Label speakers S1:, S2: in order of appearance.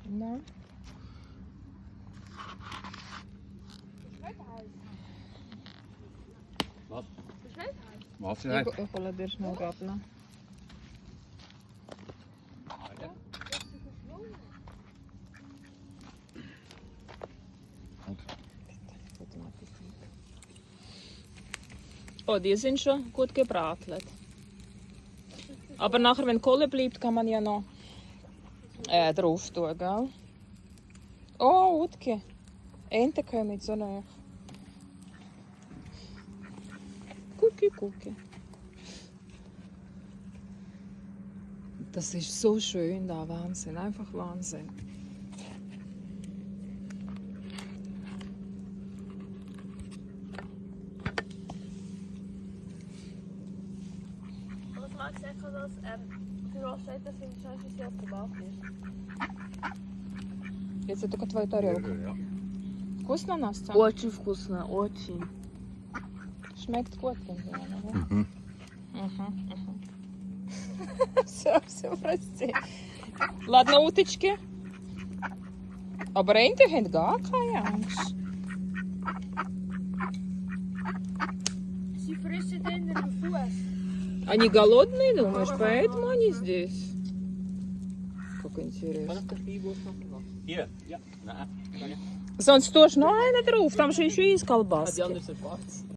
S1: Na.
S2: Was?
S1: Ich
S2: Wasser?
S1: hole dir schnell Gabel. Oh, die sind schon gut gebratelt. Aber nachher, wenn Kohle bleibt, kann man ja noch drauf tun, gell? Oh, Utke. Enten kommen so nah. Gucki, gucki. Das ist so schön da, Wahnsinn, einfach Wahnsinn.
S3: Was mag ich sagen, dass für was steht das in Scheiße, sie auf der Bauch ist?
S1: Jetzt это только твою тарелку.
S2: Ja.
S1: Вкусно, Настя?
S3: Очень вкусно, очень.
S1: Schmeckt gut, finde ich. Oder?
S2: Mhm.
S1: Все, прости. Ладно, уточки. Aber Enten haben gar keine Angst.
S3: Sie fressen den Fuß.
S1: Они голодные, думаешь? Поэтому они здесь. Как интересно.
S2: Hier? Ja. Nein.
S1: Sonst tust du noch einen drauf. Там же еще есть колбаски.
S4: Die anderen sind schwarz.